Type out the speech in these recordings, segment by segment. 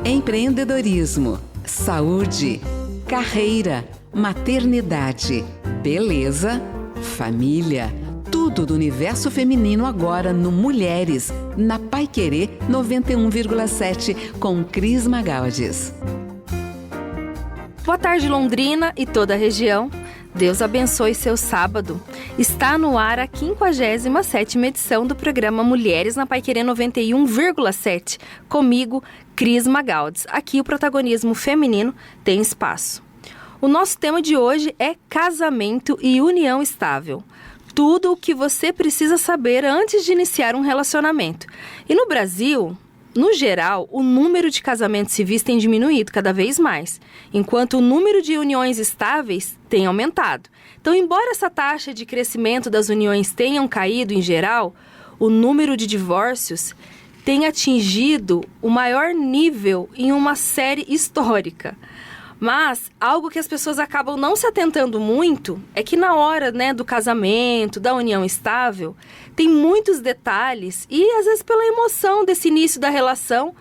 Empreendedorismo, saúde, carreira, maternidade, beleza, família. Tudo do universo feminino agora no Mulheres, na Paiquerê 91,7 com Cris Magalhães. Boa tarde, Londrina e toda a região. Deus abençoe seu sábado. Está no ar a 57ª edição do programa Mulheres na Paiquerê 91,7. Comigo, Cris Magalhães. Aqui o protagonismo feminino tem espaço. O nosso tema de hoje é casamento e união estável. Tudo o que você precisa saber antes de iniciar um relacionamento. E no Brasil, no geral, o número de casamentos civis tem diminuído cada vez mais, enquanto o número de uniões estáveis tem aumentado. Então, embora essa taxa de crescimento das uniões tenham caído em geral, o número de divórcios tem atingido o maior nível em uma série histórica. Mas algo que as pessoas acabam não se atentando muito é que na hora, do casamento, da união estável, tem muitos detalhes e às vezes pela emoção desse início da relação,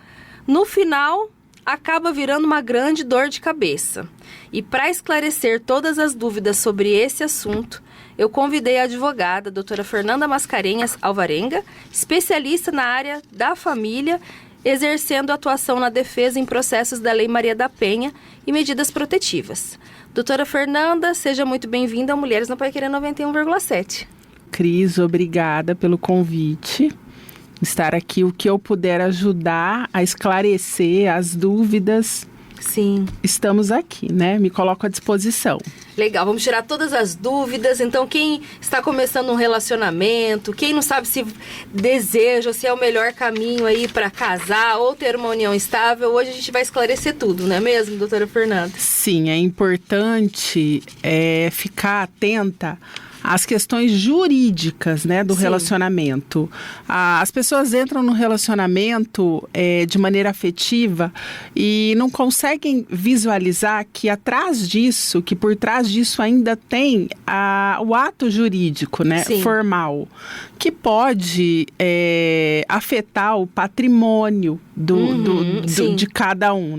no final acaba virando uma grande dor de cabeça. E para esclarecer todas as dúvidas sobre esse assunto, eu convidei a advogada, a doutora Fernanda Mascarenhas Alvarenga, especialista na área da família, exercendo atuação na defesa em processos da Lei Maria da Penha e medidas protetivas. Doutora Fernanda, seja muito bem-vinda ao Mulheres na Paiquerê 91,7. Cris, obrigada pelo convite. Estar aqui, o que eu puder ajudar a esclarecer as dúvidas. Sim. Estamos aqui, Me coloco à disposição. Legal, vamos tirar todas as dúvidas. Então, quem está começando um relacionamento, quem não sabe se deseja, se é o melhor caminho aí para casar ou ter uma união estável, hoje a gente vai esclarecer tudo, não é mesmo, doutora Fernanda? Sim, é importante ficar atenta às questões jurídicas, do Sim. relacionamento. As pessoas entram no relacionamento de maneira afetiva e não conseguem visualizar que atrás disso, que por trás disso ainda tem o ato jurídico, Sim. formal, que pode afetar o patrimônio de cada um,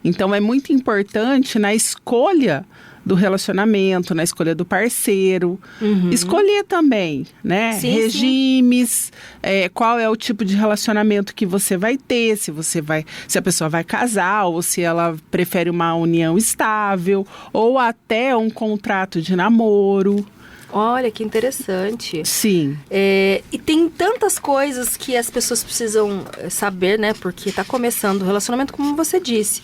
Então, é muito importante na escolha do relacionamento, na escolha do parceiro, escolher também, Sim, regimes, qual é o tipo de relacionamento que você vai ter, se a pessoa vai casar ou se ela prefere uma união estável ou até um contrato de namoro. Olha, que interessante. Sim. E tem tantas coisas que as pessoas precisam saber, porque está começando o relacionamento, como você disse.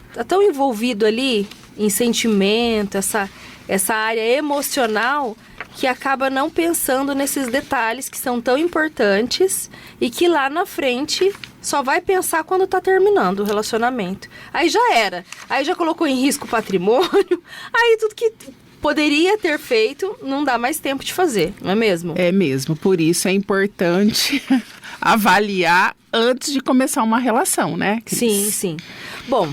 Está tão envolvido ali em sentimento, essa área emocional, que acaba não pensando nesses detalhes que são tão importantes e que lá na frente só vai pensar quando está terminando o relacionamento. Aí já era. Aí já colocou em risco o patrimônio. Aí tudo que poderia ter feito não dá mais tempo de fazer, não é mesmo? É mesmo. Por isso é importante avaliar antes de começar uma relação, Cris? Sim, sim. Bom,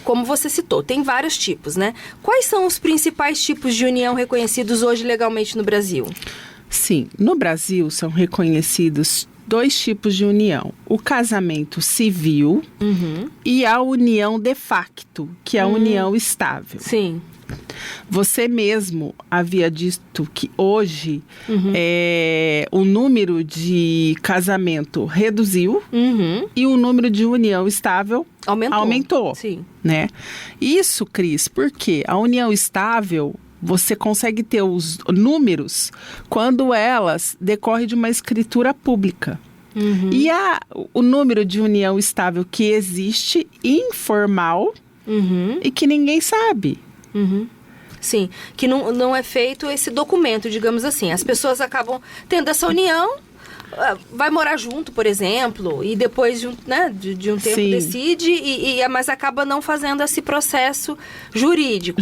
como você citou, tem vários tipos, Quais são os principais tipos de união reconhecidos hoje legalmente no Brasil? Sim, no Brasil são reconhecidos 2 tipos de união. O casamento civil e a união de facto, que é a união estável. Sim. Você mesmo havia dito que hoje o número de casamento reduziu e o número de união estável aumentou. Sim. Isso, Cris, porque a união estável, você consegue ter os números quando elas decorrem de uma escritura pública. E o número de união estável que existe informal e que ninguém sabe. Sim, que não é feito esse documento, digamos assim. As pessoas acabam tendo essa união, vai morar junto, por exemplo, e depois de um tempo Sim. decide, mas acaba não fazendo esse processo jurídico.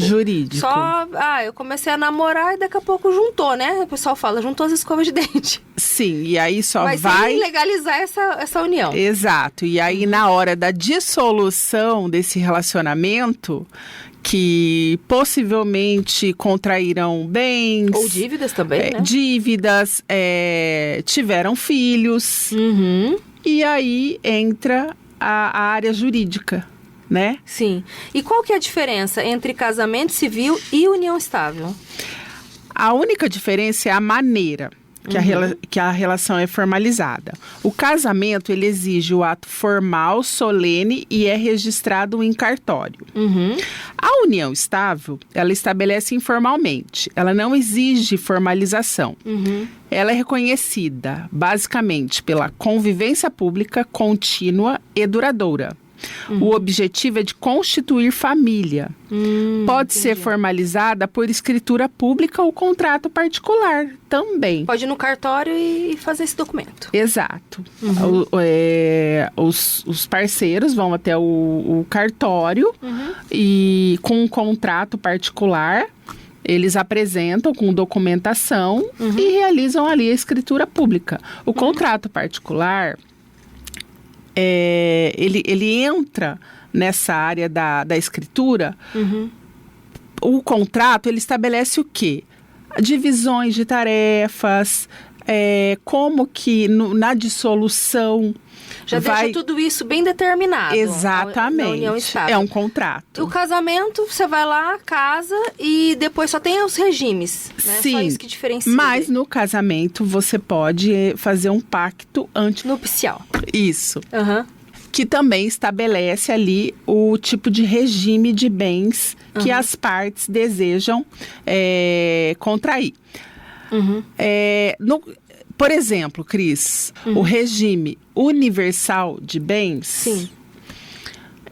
Só, eu comecei a namorar e daqui a pouco juntou, O pessoal fala, juntou as escovas de dente. Sim, e aí Mas sem legalizar essa união. Exato, e aí na hora da dissolução desse relacionamento, que possivelmente contraíram bens. Ou dívidas também, tiveram filhos. Uhum. E aí entra a área jurídica, né? Sim. E qual que é a diferença entre casamento civil e união estável? A única diferença é a maneira que a relação é formalizada. O casamento, ele exige o ato formal, solene e é registrado em cartório. A união estável, ela estabelece informalmente. Ela não exige formalização. Ela é reconhecida, basicamente, pela convivência pública contínua e duradoura. O objetivo é de constituir família. Pode ser formalizada por escritura pública ou contrato particular também. Pode ir no cartório e fazer esse documento. Exato. Os parceiros vão até o cartório e com um contrato particular eles apresentam com documentação e realizam ali a escritura pública. O contrato particular... ele entra nessa área da escritura. O contrato, ele estabelece o quê? Divisões de tarefas, como que na dissolução já deixa tudo isso bem determinado. Exatamente. Na união estável. É um contrato. O casamento, você vai lá, casa e depois só tem os regimes, né? Sim, só isso que diferencia. mas no casamento você pode fazer um pacto nupcial. Isso. Que também estabelece ali o tipo de regime de bens que as partes desejam contrair. Por exemplo, Cris, o regime universal de bens, sim,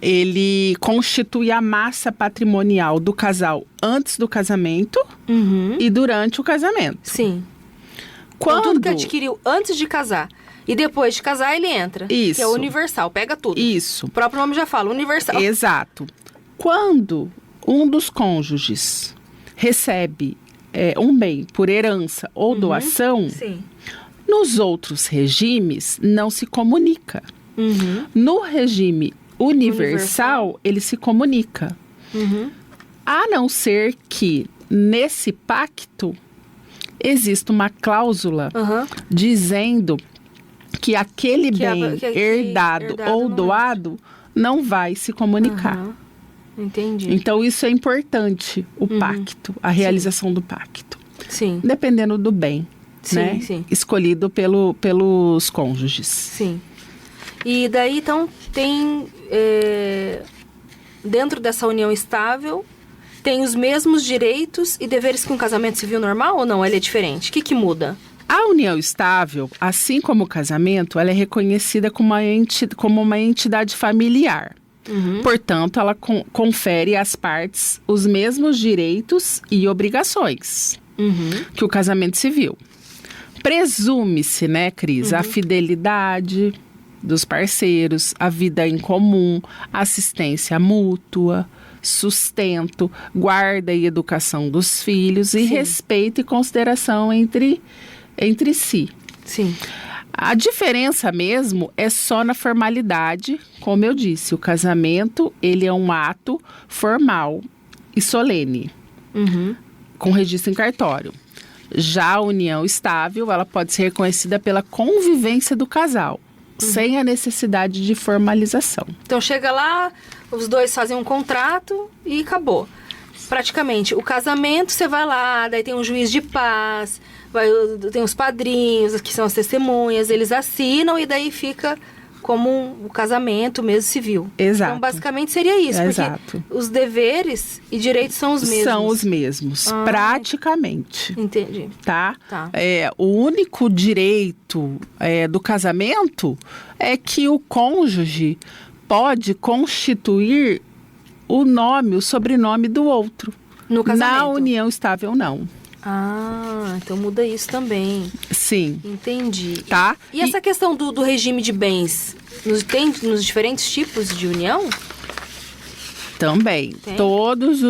ele constitui a massa patrimonial do casal antes do casamento e durante o casamento. Sim. Então, tudo que adquiriu antes de casar e depois de casar, ele entra. Isso. Que é universal, pega tudo. Isso. O próprio nome já fala, universal. Exato. Quando um dos cônjuges recebe um bem por herança ou doação, sim, nos outros regimes não se comunica. No regime universal, ele se comunica. A não ser que nesse pacto exista uma cláusula dizendo que aquele bem herdado ou doado não vai se comunicar. Entendi. Então, isso é importante, o pacto, a realização do pacto. Sim. Dependendo do bem, sim, né? Sim. Escolhido pelos cônjuges. Sim. E daí, então, tem... dentro dessa união estável, tem os mesmos direitos e deveres que um casamento civil normal ou não? Ele é diferente? O que muda? A união estável, assim como o casamento, ela é reconhecida como uma entidade familiar. Portanto, ela confere às partes os mesmos direitos e obrigações que o casamento civil. Presume-se, né, Cris, a fidelidade dos parceiros, a vida em comum, assistência mútua, sustento, guarda e educação dos filhos e respeito e consideração entre si. Sim. A diferença mesmo é só na formalidade, como eu disse. O casamento, ele é um ato formal e solene, com registro em cartório. Já a união estável, ela pode ser reconhecida pela convivência do casal, sem a necessidade de formalização. Então, chega lá, os dois fazem um contrato e acabou. Praticamente, o casamento, você vai lá, daí tem um juiz de paz... tem os padrinhos, que são as testemunhas, eles assinam e daí fica como um casamento mesmo civil. Exato. Então, basicamente, seria isso. Exato. Porque os deveres e direitos são os mesmos. São os mesmos, praticamente. Entendi. Tá? Tá. O único direito do casamento é que o cônjuge pode constituir o nome, o sobrenome do outro. No casamento. Na união estável, não. Ah, então muda isso também. Sim. Entendi. Tá? E essa questão do regime de bens, tem nos diferentes tipos de união? Também. Tem? Todos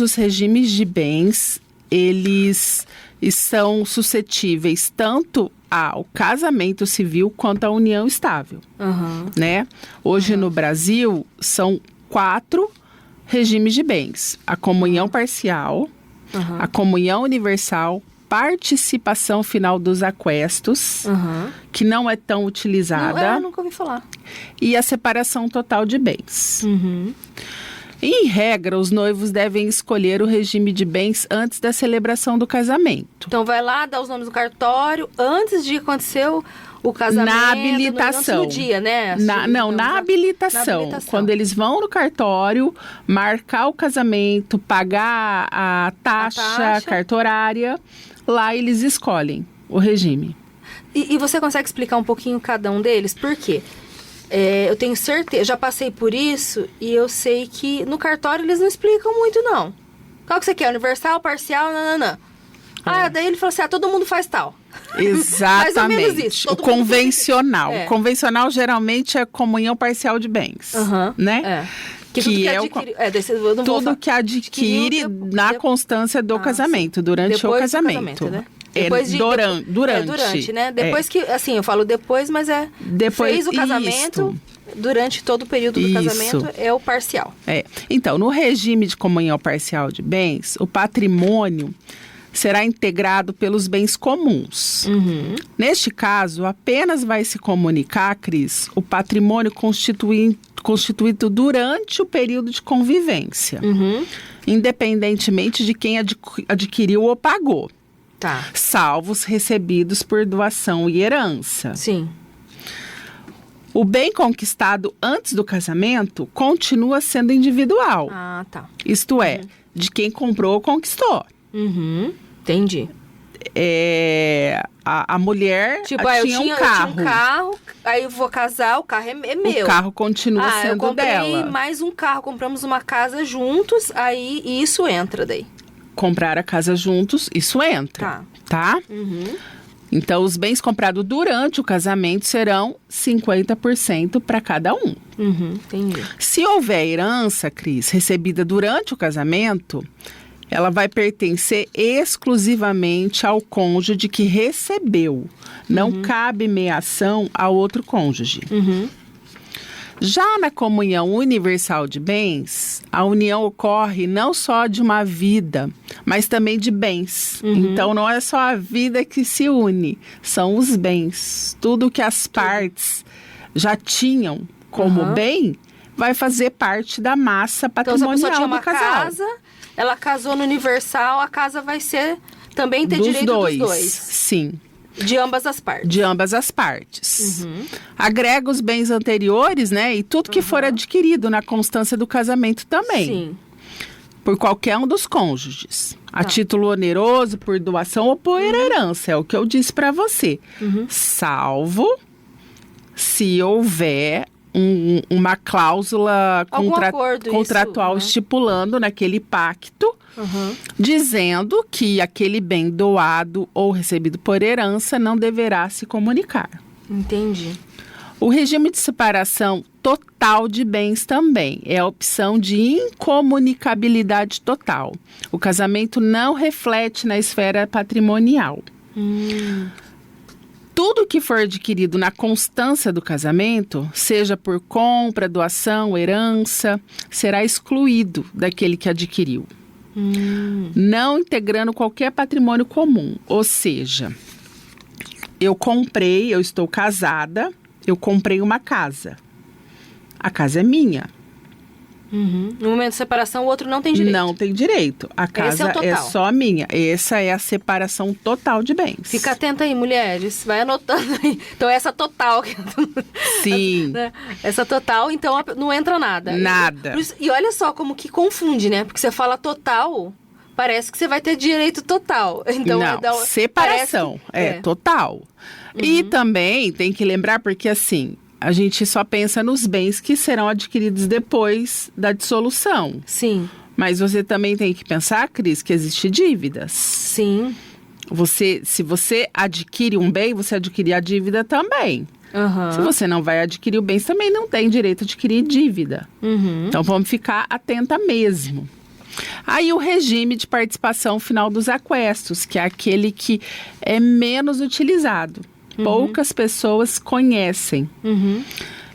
os regimes de bens, eles são suscetíveis tanto ao casamento civil quanto à união estável. Né? Hoje no Brasil, são 4 regimes de bens. A comunhão parcial... a comunhão universal, participação final dos aquestos, que não é tão utilizada. Nunca ouvi falar. E a separação total de bens. Em regra, os noivos devem escolher o regime de bens antes da celebração do casamento. Então vai lá, dá os nomes do cartório, antes de acontecer o casamento. Na habilitação. No dia, né? Na habilitação. Quando eles vão no cartório, marcar o casamento, pagar a taxa cartorária, lá eles escolhem o regime. E você consegue explicar um pouquinho cada um deles? Por quê? Eu tenho certeza, já passei por isso e eu sei que no cartório eles não explicam muito, não. Qual que você quer? Universal, parcial, nananã. Daí ele falou assim, todo mundo faz tal. Exatamente. Mais ou menos isso. O convencional. O convencional geralmente é comunhão parcial de bens, né? Que é tudo que adquire na constância do casamento, durante o casamento. Né? Durante, né? Depois que, assim, eu falo depois, mas fez o casamento, durante todo o período do casamento, é o parcial. Então, no regime de comunhão parcial de bens, o patrimônio será integrado pelos bens comuns. Neste caso, apenas vai se comunicar, Cris, o patrimônio constituído durante o período de convivência, independentemente de quem adquiriu ou pagou. Tá. Salvos recebidos por doação e herança. Sim. O bem conquistado antes do casamento continua sendo individual. Tá. Isto é, de quem comprou ou conquistou. Entendi. A mulher tinha eu tinha um carro, aí eu vou casar, o carro é meu. O carro continua sendo dela. Eu comprei mais um carro, compramos uma casa juntos, aí isso entra daí. Comprar a casa juntos, isso entra, tá? Então, os bens comprados durante o casamento serão 50% para cada um. Entendi. Se houver herança, Cris, recebida durante o casamento, ela vai pertencer exclusivamente ao cônjuge que recebeu. Não cabe meação a outro cônjuge. Já na comunhão universal de bens, a união ocorre não só de uma vida, mas também de bens. Então, não é só a vida que se une, são os bens. Tudo que as partes já tinham como bem, vai fazer parte da massa patrimonial então, se a pessoa tinha uma do casal. casa, ela casou no universal, a casa vai ser também ter direito dos dois. Sim. De ambas as partes. De ambas as partes. Agrega os bens anteriores, né? E tudo que for adquirido na constância do casamento também. Sim. Por qualquer um dos cônjuges. A título oneroso, por doação ou por herança. É o que eu disse para você. Salvo se houver uma cláusula contratual estipulando naquele pacto, dizendo que aquele bem doado ou recebido por herança não deverá se comunicar. Entendi. O regime de separação total de bens também é a opção de incomunicabilidade total. O casamento não reflete na esfera patrimonial. Tudo que for adquirido na constância do casamento, seja por compra, doação, herança, será excluído daquele que adquiriu. Não integrando qualquer patrimônio comum. Ou seja, eu estou casada, eu comprei uma casa. A casa é minha. No momento de separação, o outro não tem direito. Não tem direito. A casa é só minha. Essa é a separação total de bens. Fica atenta aí, mulheres. Vai anotando aí. Então, essa total. Sim. Essa total, então, não entra nada. Nada. E olha só como que confunde, né? Porque você fala total, parece que você vai ter direito total. Então, não, separação. Total. E também tem que lembrar, porque assim, a gente só pensa nos bens que serão adquiridos depois da dissolução. Sim. Mas você também tem que pensar, Cris, que existem dívidas. Sim. Se você adquire um bem, você adquire a dívida também. Se você não vai adquirir o bem, você também não tem direito a adquirir dívida. Então, vamos ficar atenta mesmo. Aí, o regime de participação final dos aquestos, que é aquele que é menos utilizado. Poucas pessoas conhecem.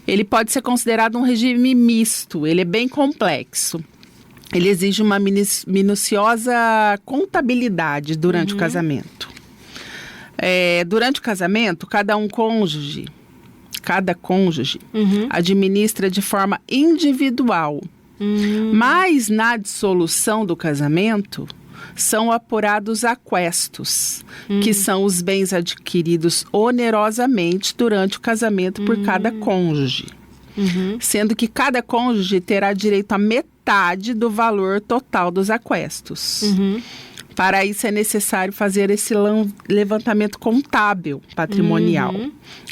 Ele pode ser considerado um regime misto, ele é bem complexo. ele exige uma minuciosa contabilidade durante o casamento. Durante o casamento, cada cônjuge administra de forma individual. Mas na dissolução do casamento, são apurados aquestos, que são os bens adquiridos onerosamente durante o casamento por cada cônjuge. Sendo que cada cônjuge terá direito a metade do valor total dos aquestos. Para isso é necessário fazer esse levantamento contábil patrimonial.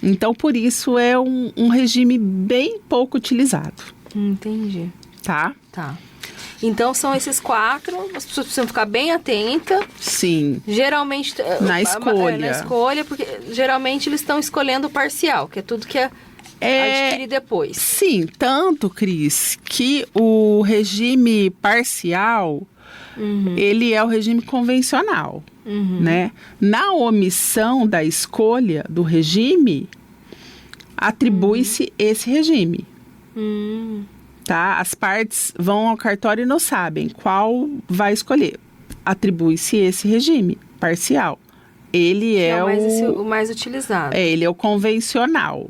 Então, por isso, é um regime bem pouco utilizado. Entendi. Tá? Então, são esses 4, as pessoas precisam ficar bem atentas. Sim. Geralmente... Na escolha. Na escolha, porque geralmente eles estão escolhendo o parcial, que é tudo que adquirir depois. Sim, tanto, Cris, que o regime parcial, ele é o regime convencional, né? Na omissão da escolha do regime, atribui-se esse regime. Tá? As partes vão ao cartório e não sabem qual vai escolher. Atribui-se esse regime parcial. Ele é o mais utilizado. Ele é o convencional.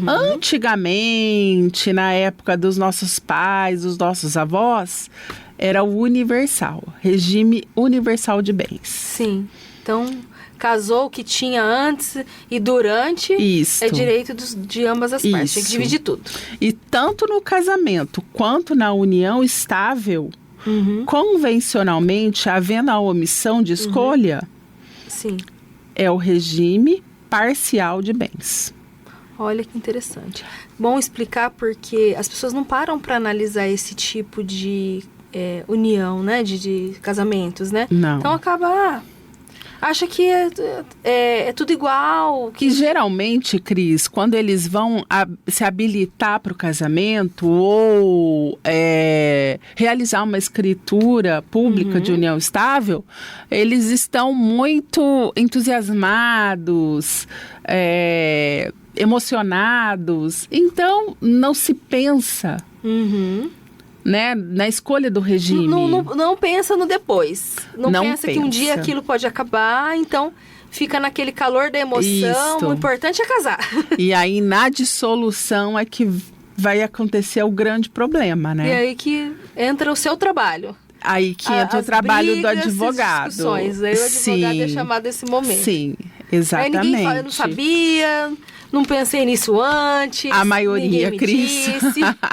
Antigamente, na época dos nossos pais, dos nossos avós, era o universal, regime universal de bens. Sim. Então, casou o que tinha antes e durante, é direito de ambas as partes. Tem que dividir tudo. E tanto no casamento quanto na união estável, convencionalmente, havendo a omissão de escolha, Sim. é o regime parcial de bens. Olha que interessante. Bom explicar porque as pessoas não param para analisar esse tipo de união, né? De casamentos, né? Não. Então acaba... acha que é tudo igual. Que geralmente, Cris, quando eles vão se habilitar para o casamento ou realizar uma escritura pública de união estável, eles estão muito entusiasmados, emocionados. Então, não se pensa... né, na escolha do regime. Não pensa no depois. Não pensa que um dia aquilo pode acabar, então fica naquele calor da emoção. O importante é casar. E aí, na dissolução, é que vai acontecer o grande problema, né? E aí que entra o seu trabalho. Aí que entra o trabalho do advogado. As discussões. Aí o advogado é chamado nesse momento. Sim, exatamente. Aí ninguém fala, eu não sabia... não pensei nisso antes. A maioria, Cris.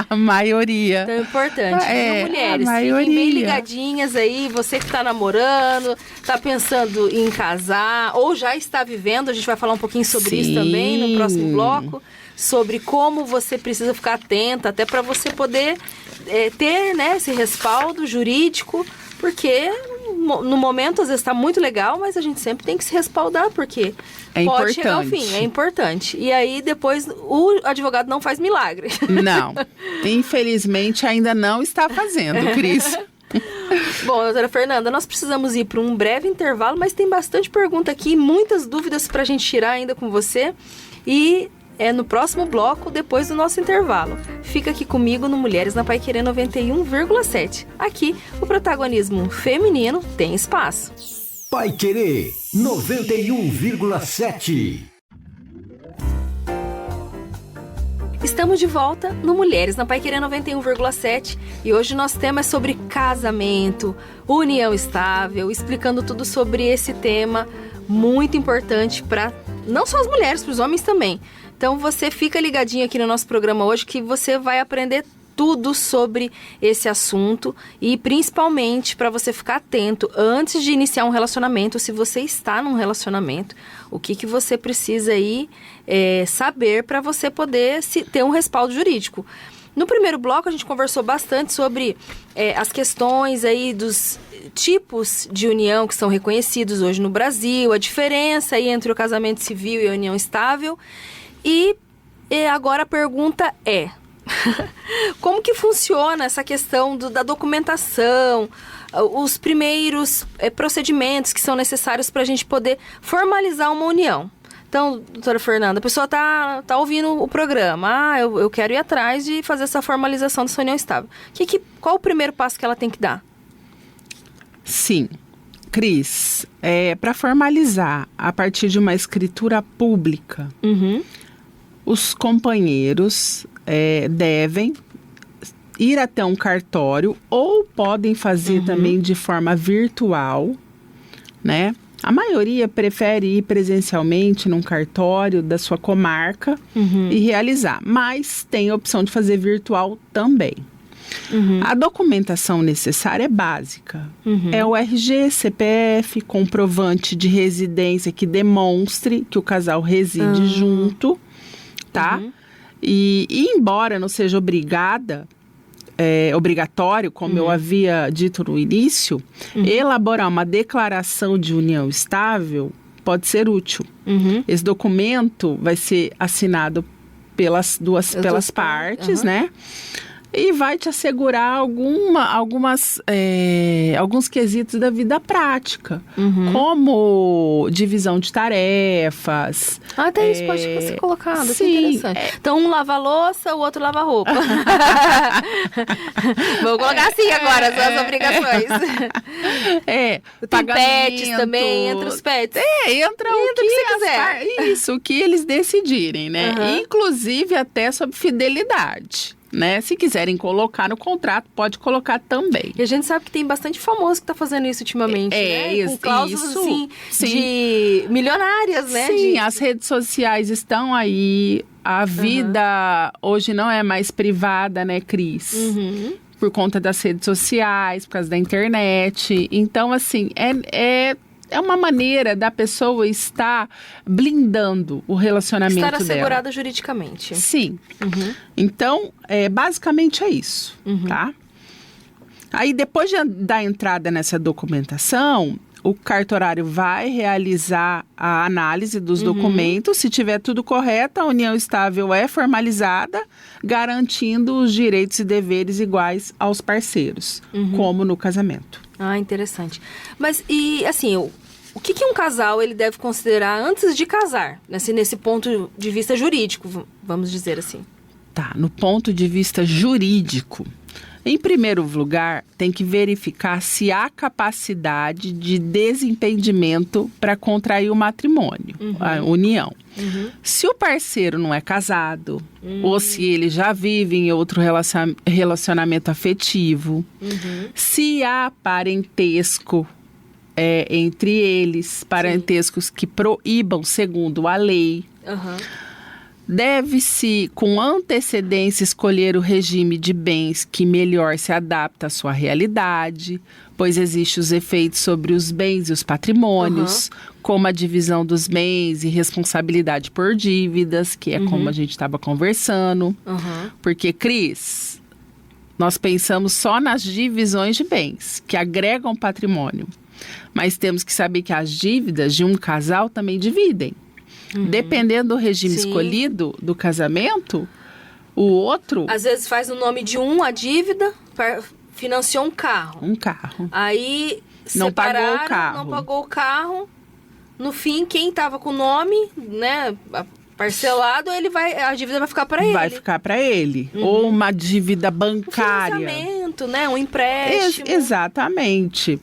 A maioria. Então é importante. Viu, mulheres? Fiquem bem ligadinhas aí. Você que está namorando, está pensando em casar ou já está vivendo. A gente vai falar um pouquinho sobre isso também no próximo bloco. Sobre como você precisa ficar atenta, até para você poder ter, né, esse respaldo jurídico. Porque no momento, às vezes, está muito legal, mas a gente sempre tem que se respaldar, porque pode chegar ao fim, é importante. E aí, depois, o advogado não faz milagre. Não, infelizmente, ainda não está fazendo, Cris. Bom, doutora Fernanda, nós precisamos ir para um breve intervalo, mas tem bastante pergunta aqui, muitas dúvidas para a gente tirar ainda com você. E... no próximo bloco, depois do nosso intervalo. Fica aqui comigo no Mulheres na Paiquerê 91,7. Aqui, o protagonismo feminino tem espaço. Paiquerê 91,7. Estamos de volta no Mulheres na Paiquerê 91,7 e hoje nosso tema é sobre casamento, união estável, explicando tudo sobre esse tema muito importante para não só as mulheres, para os homens também. Então você fica ligadinho aqui no nosso programa hoje que você vai aprender tudo sobre esse assunto e principalmente para você ficar atento antes de iniciar um relacionamento, se você está num relacionamento, o que você precisa aí saber para você poder ter um respaldo jurídico. No primeiro bloco a gente conversou bastante sobre as questões aí dos tipos de união que são reconhecidos hoje no Brasil, a diferença aí entre o casamento civil e a união estável. E agora a pergunta é, como que funciona essa questão da documentação, os primeiros procedimentos que são necessários para a gente poder formalizar uma união? Então, doutora Fernanda, a pessoa tá ouvindo o programa. Eu quero ir atrás de fazer essa formalização dessa união estável. Qual o primeiro passo que ela tem que dar? Sim. Cris, para formalizar a partir de uma escritura pública, os companheiros devem ir até um cartório ou podem fazer também de forma virtual, né? A maioria prefere ir presencialmente num cartório da sua comarca e realizar, mas tem a opção de fazer virtual também. A documentação necessária é básica. É o RG, CPF, comprovante de residência que demonstre que o casal reside junto, tá? E embora não seja obrigatório, como eu havia dito no início, elaborar uma declaração de união estável pode ser útil. Esse documento vai ser assinado pelas partes, né? E vai te assegurar alguns quesitos da vida prática, como divisão de tarefas. Até isso pode ser colocado, sim, que interessante. Então, um lava a louça, o outro lava a roupa. Vou colocar assim agora, as obrigações. Tem pets também, entra os pets. Entra o que você quiser. Isso, o que eles decidirem, né? Inclusive até sobre fidelidade. Né? Se quiserem colocar no contrato, pode colocar também. E a gente sabe que tem bastante famoso que está fazendo isso ultimamente, né? Com cláusulas assim, de milionárias, né? Sim, as redes sociais estão aí. A vida hoje não é mais privada, né, Cris? Por conta das redes sociais, por causa da internet. Então, assim, é uma maneira da pessoa estar blindando o relacionamento dela. Estar assegurada juridicamente. Sim. Então, basicamente é isso, tá? Aí, depois da entrada nessa documentação, o cartorário vai realizar a análise dos documentos. Se tiver tudo correto, a união estável é formalizada, garantindo os direitos e deveres iguais aos parceiros, como no casamento. Ah, interessante. Mas, e assim, o que um casal ele deve considerar antes de casar? Nesse ponto de vista jurídico, vamos dizer assim. Tá, no ponto de vista jurídico, em primeiro lugar, tem que verificar se há capacidade de desimpedimento para contrair o matrimônio, a união. Se o parceiro não é casado, ou se ele já vive em outro relacionamento afetivo, se há parentesco entre eles, parentescos que proíbam segundo a lei. Deve-se, com antecedência, escolher o regime de bens que melhor se adapta à sua realidade, pois existem os efeitos sobre os bens e os patrimônios, como a divisão dos bens e responsabilidade por dívidas, que é como a gente estava conversando. Porque, Cris, nós pensamos só nas divisões de bens, que agregam patrimônio. Mas temos que saber que as dívidas de um casal também dividem. Dependendo do regime escolhido do casamento, o outro... Às vezes faz no nome de a dívida, financiou um carro. Aí não pagou o carro. No fim, quem estava com o nome, né, parcelado, a dívida vai ficar para ele. Vai ficar para ele. Ou uma dívida bancária. Um financiamento, né? Um empréstimo. Exatamente.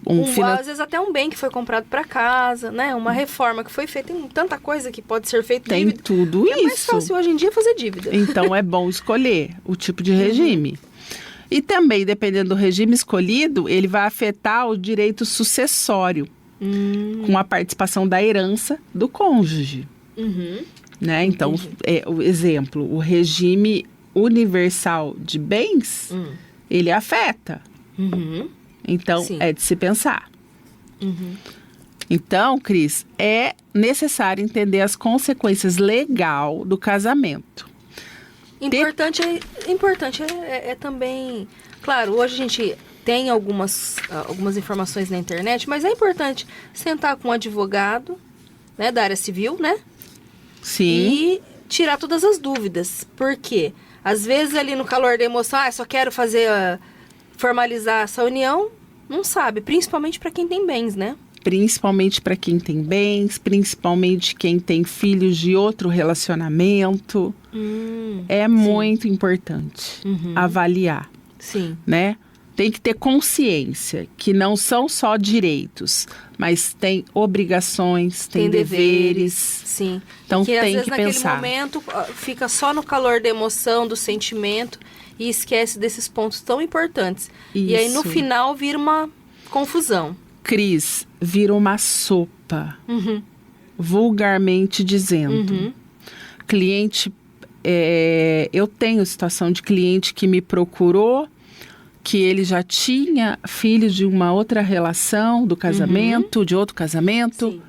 Às vezes até um bem que foi comprado para casa, né? Uma reforma que foi feita. Tem tanta coisa que pode ser feita. Tem tudo isso. É mais fácil hoje em dia fazer dívida. Então é bom escolher o tipo de regime. E também, dependendo do regime escolhido, ele vai afetar o direito sucessório. Com a participação da herança do cônjuge. Né? Então, o exemplo, o regime universal de bens, ele afeta. Então, é de se pensar. Então, Cris, é necessário entender as consequências legais do casamento. Importante é também... Claro, hoje a gente tem algumas informações na internet, mas é importante sentar com um advogado, né, da área civil, né? Sim. E tirar todas as dúvidas. Por quê? Às vezes ali no calor da emoção, só quero formalizar essa união, não sabe. Principalmente para quem tem bens, né? principalmente para quem tem bens, principalmente quem tem filhos de outro relacionamento. É muito importante avaliar, Sim. né? Tem que ter consciência que não são só direitos, mas tem obrigações, tem deveres. Sim. Então que às tem vezes que naquele pensar. momento fica só no calor da emoção, do sentimento e esquece desses pontos tão importantes. E aí no Isso. final vira uma confusão. Cris, vira uma sopa, vulgarmente dizendo. Cliente, eu tenho situação de cliente que me procurou, que ele já tinha filhos de uma outra relação, do casamento, de outro casamento. Sim.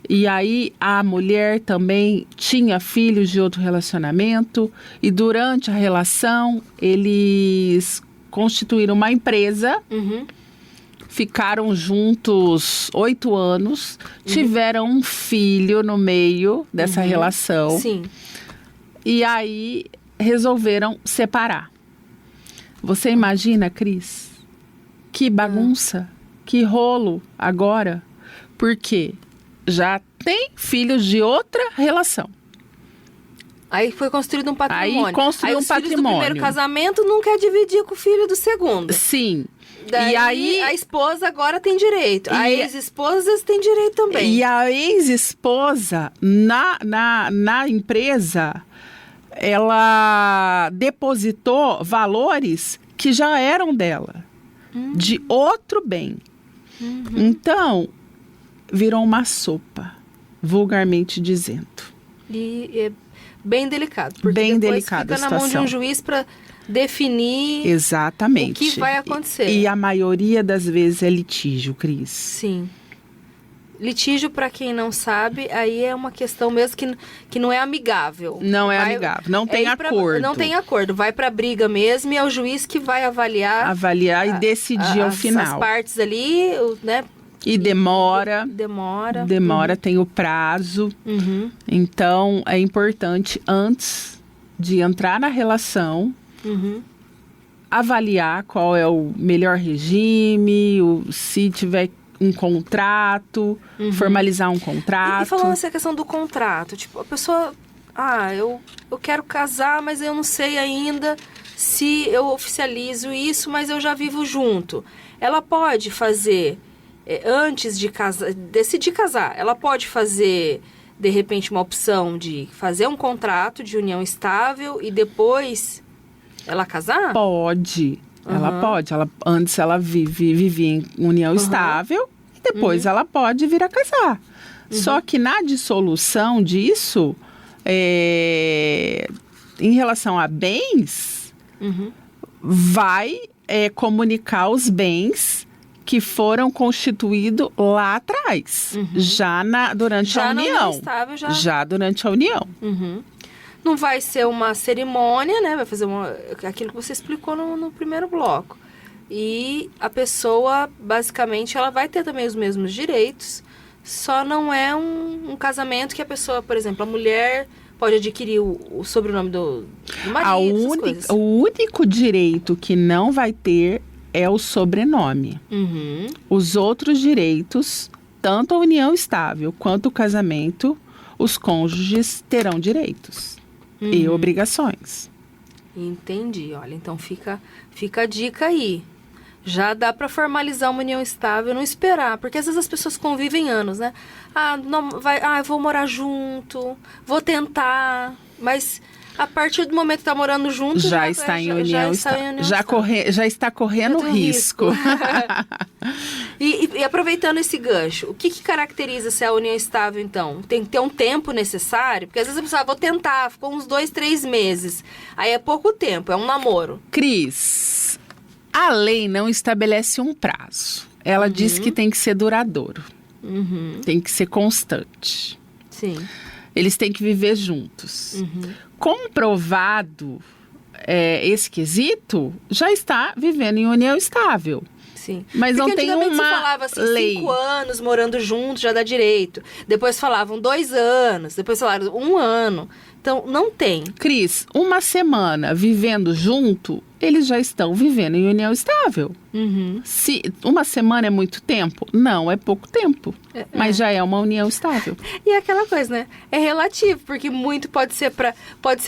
E aí a mulher também tinha filhos de outro relacionamento. E durante a relação, eles constituíram uma empresa, ficaram juntos 8 anos, tiveram um filho no meio dessa relação. Sim. E aí resolveram separar. Você imagina, Cris? Que bagunça, que rolo agora. Porque já tem filhos de outra relação. Aí foi construído um patrimônio. Aí construiu um os filhos do patrimônio. primeiro casamento não quer dividir com o filho do segundo. Sim. Daí, E aí a esposa agora tem direito. A ex-esposa tem direito também. E a ex-esposa, na empresa, ela depositou valores que já eram dela, de outro bem. Então, virou uma sopa, vulgarmente dizendo. E é bem delicado. Porque Bem depois delicada fica a na mão de situação. um juiz para definir Exatamente. o que vai acontecer. E a maioria das vezes é litígio, Cris. Sim. Litígio, para quem não sabe, aí é uma questão mesmo que não é amigável. Não é amigável, não tem acordo. Não tem acordo, vai para briga mesmo e é o juiz que vai avaliar E decidir ao final. as partes ali, né? E demora. Demora. Tem o prazo. Então, é importante, antes de entrar na relação, avaliar qual é o melhor regime, se tiver um contrato, formalizar um contrato. E falando essa questão do contrato, tipo, a pessoa... eu quero casar, mas eu não sei ainda se eu oficializo isso, mas eu já vivo junto. Ela pode fazer... antes de casar, decidir casar, ela pode fazer, de repente, uma opção de fazer um contrato de união estável e depois ela casar? Pode. Ela pode. Antes ela vivia em união estável e depois ela pode vir a casar. Só que na dissolução disso, em relação a bens, vai comunicar os bens que foram constituídos lá atrás, já durante a união. Estável, já durante a união. Não vai ser uma cerimônia, né? Vai fazer aquilo que você explicou no primeiro bloco. E a pessoa, basicamente, ela vai ter também os mesmos direitos, só não é um casamento que a pessoa, por exemplo, a mulher pode adquirir o sobrenome do marido, essas coisas. O único direito que não vai ter é o sobrenome. Os outros direitos, tanto a união estável quanto o casamento, os cônjuges terão direitos e obrigações. Entendi. Olha, então fica a dica aí. Já dá para formalizar uma união estável, não esperar, porque às vezes as pessoas convivem anos, né? Eu vou morar junto, vou tentar, mas a partir do momento que está morando junto já está em união estável. Já está correndo risco. E aproveitando esse gancho, o que caracteriza se a união estável, então? Tem que ter um tempo necessário? Porque às vezes a pessoa, vou tentar, ficou uns 2, 3 meses. Aí é pouco tempo, é um namoro. Cris, a lei não estabelece um prazo. Ela diz que tem que ser duradouro. Tem que ser constante. Sim. Eles têm que viver juntos. Comprovado esse quesito, já está vivendo em união estável. Sim. Sim. Mas porque não tem antigamente uma se falava assim, lei. 5 anos morando junto já dá direito. Depois falavam 2 anos, depois falaram 1 ano. Então, não tem. Cris, uma semana vivendo junto, eles já estão vivendo em união estável. Se uma semana é muito tempo? Não, é pouco tempo. Mas já é uma união estável. E é aquela coisa, né? É relativo, porque muito pode ser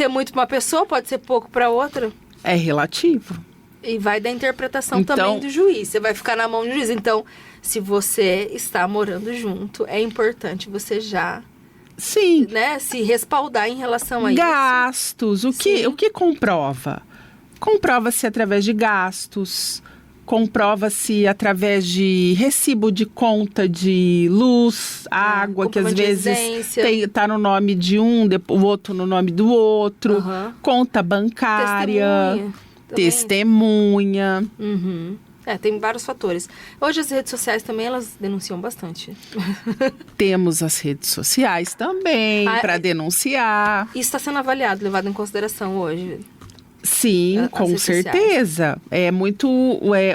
muito para uma pessoa, pode ser pouco para outra. É relativo. E vai da interpretação Então, também do juiz. Você vai ficar na mão do juiz. Então, se você está morando junto, é importante você já, sim, né, se respaldar em relação a gastos. O Sim. que comprova? Comprova-se através de gastos, comprova-se através de recibo de conta de luz, água, que às comprovante de vezes residência. tá no nome de um, o outro no nome do outro, Aham. conta bancária, Testemunha também. testemunha. Tem vários fatores. Hoje as redes sociais também, elas denunciam bastante. Temos as redes sociais também para denunciar. Isso está sendo avaliado, levado em consideração hoje. Sim, As com redes sociais. certeza. É muito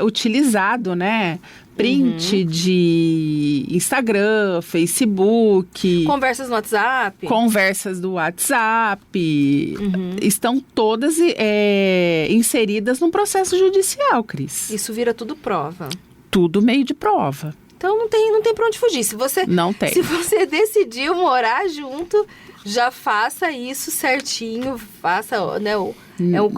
utilizado, né? Print de Instagram, Facebook, Conversas no WhatsApp. conversas do WhatsApp, estão todas inseridas num processo judicial, Cris. Isso vira tudo prova. Tudo meio de prova. Então não tem pra onde fugir. Se você Não tem. decidiu morar junto, já faça isso certinho. Faça, né?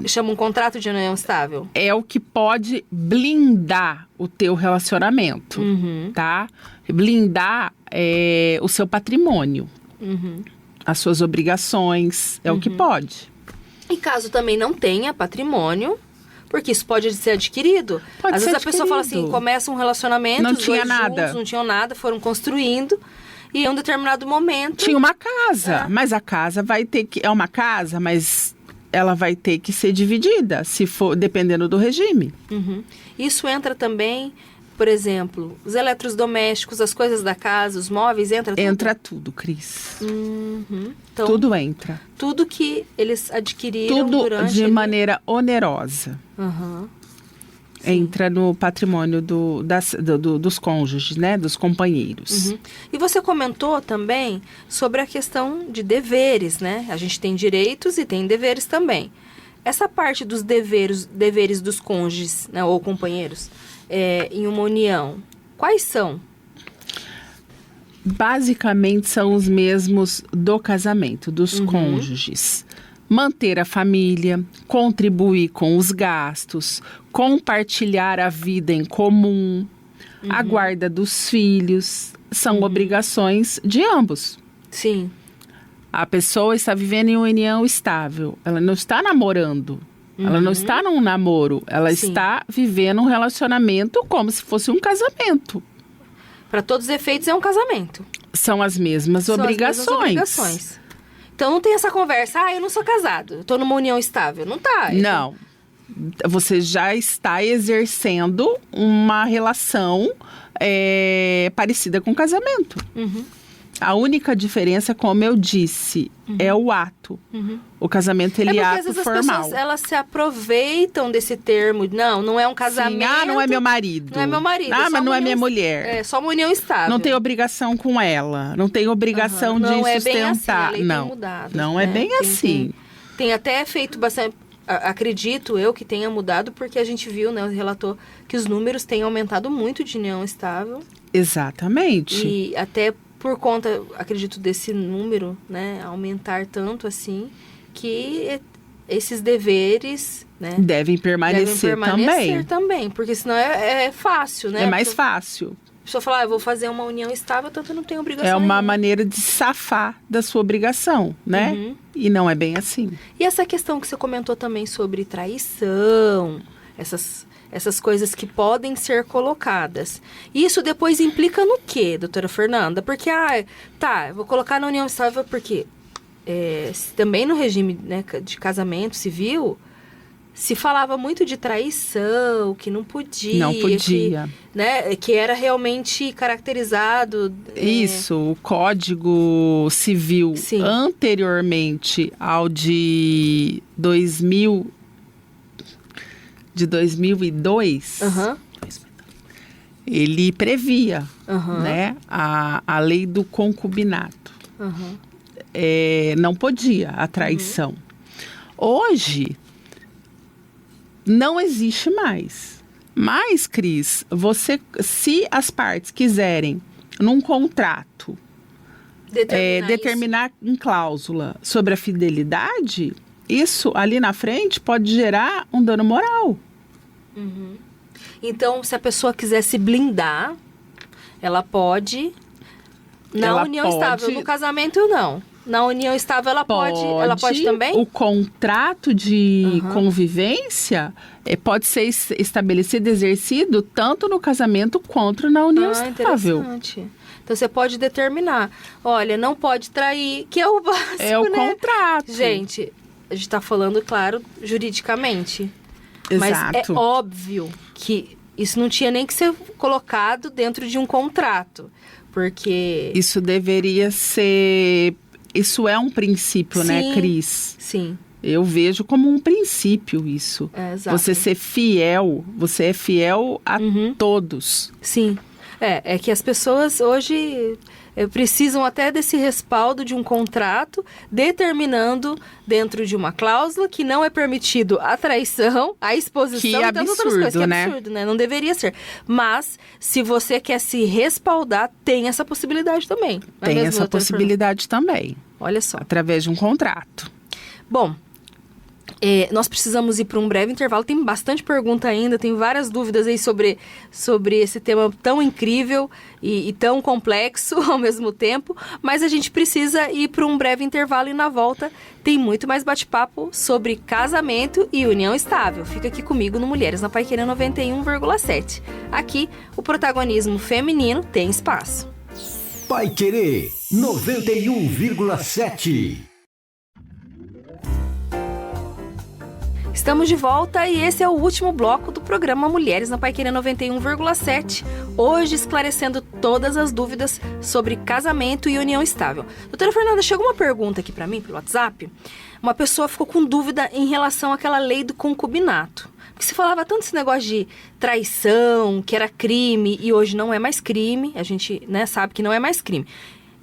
Chama um contrato de união estável. É o que pode blindar o teu relacionamento, tá? Blindar o seu patrimônio, as suas obrigações, é o que pode. E caso também não tenha patrimônio, porque isso pode ser adquirido. Pode Às ser vezes a pessoa fala adquirido. assim, começa um relacionamento, Não os tinha dois nada. juntos, não tinham nada, foram construindo. E em um determinado momento... Tinha uma casa, mas a casa vai ter que... É uma casa, mas ela vai ter que ser dividida, se for dependendo do regime. Isso entra também, por exemplo, os eletrodomésticos, as coisas da casa, os móveis, entra tudo? Entra tudo, Cris. Então, Tudo entra. tudo que eles adquiriram Tudo durante... de maneira onerosa. Aham. Entra no patrimônio dos cônjuges, né? Dos companheiros. E você comentou também sobre a questão de deveres, né? A gente tem direitos e tem deveres também. Essa parte dos deveres dos cônjuges, né, ou companheiros, em uma união, quais são? Basicamente são os mesmos do casamento, dos cônjuges. Manter a família, contribuir com os gastos, compartilhar a vida em comum, a guarda dos filhos, são obrigações de ambos. Sim. A pessoa está vivendo em uma união estável, ela não está namorando, ela não está num namoro, ela Sim. está vivendo um relacionamento como se fosse um casamento. Para todos os efeitos é um casamento. São as mesmas São as obrigações. mesmas obrigações. Então não tem essa conversa, eu não sou casado, eu tô numa união estável. Não tá. Não. Você já está exercendo uma relação parecida com casamento. A única diferença, como eu disse, é o ato. O casamento, ele é porque às ato vezes formal. as pessoas, elas se aproveitam desse termo. Não é um casamento. Sim, não é meu marido. Não é meu marido. Ah, só mas não uma é minha união- mulher. É só uma união estável. Não tem obrigação com ela. Não tem obrigação Não de é bem assim, sustentar. a lei não, tem mudado. não é né? bem assim. Tem até feito bastante... Acredito eu que tenha mudado, porque a gente viu, né, relatou que os números têm aumentado muito de união estável. Exatamente. E até por conta, acredito, desse número, né, aumentar tanto assim, que esses deveres, né, Devem permanecer, também. Porque senão é fácil, né? É mais fácil. A pessoa fala, eu vou fazer uma união estável, tanto eu não tenho obrigação É uma nenhuma. maneira de safar da sua obrigação, né? E não é bem assim. E essa questão que você comentou também sobre traição, essas coisas que podem ser colocadas. Isso depois implica no quê, doutora Fernanda? Porque, eu vou colocar na união estável porque também no regime, né, de casamento civil, se falava muito de traição, que não podia. Não podia. Que era realmente caracterizado... Isso, o Código Civil, Sim. anteriormente ao de 2002, ele previa, Aham. né, a lei do concubinato. Aham. Não podia a traição. Hoje, não existe mais. Mas, Cris, se as partes quiserem, num contrato, determinar em cláusula sobre a fidelidade, isso ali na frente pode gerar um dano moral. Então, se a pessoa quiser se blindar, ela pode. Na Ela união pode- estável, no casamento não. Na união estável ela pode também? O contrato de convivência pode ser estabelecido, exercido, tanto no casamento quanto na união estável. Interessante. Então você pode determinar, olha, não pode trair, que é o básico, É o né? contrato. Gente, a gente tá falando, claro, juridicamente. Mas Exato. é óbvio que isso não tinha nem que ser colocado dentro de um contrato. Porque... Isso deveria ser... Isso é um princípio, né, Sim. Cris? Sim, Eu vejo como um princípio isso. exato. Você ser fiel, você é fiel a todos. Sim. É que as pessoas hoje precisam até desse respaldo de um contrato determinando dentro de uma cláusula que não é permitido a traição, a exposição Que e tantas outras absurdo, coisas. Que né? absurdo, né? Não deveria ser. Mas, se você quer se respaldar, tem essa possibilidade também. Não é Tem mesmo, essa doutora possibilidade também, Fernanda? Olha só. através de um contrato. Bom, nós precisamos ir para um breve intervalo. Tem bastante pergunta ainda, tem várias dúvidas aí sobre esse tema tão incrível e tão complexo ao mesmo tempo. Mas a gente precisa ir para um breve intervalo e na volta tem muito mais bate-papo sobre casamento e união estável. Fica aqui comigo no Mulheres na Paiquerê 91,7. Aqui, o protagonismo feminino tem espaço. Paiquerê 91,7. Estamos de volta e esse é o último bloco do programa Mulheres na Paiquerê 91,7. Hoje esclarecendo todas as dúvidas sobre casamento e união estável. Doutora Fernanda, chegou uma pergunta aqui para mim pelo WhatsApp. Uma pessoa ficou com dúvida em relação àquela lei do concubinato. Porque se falava tanto esse negócio de traição, que era crime e hoje não é mais crime. A gente, né, sabe que não é mais crime.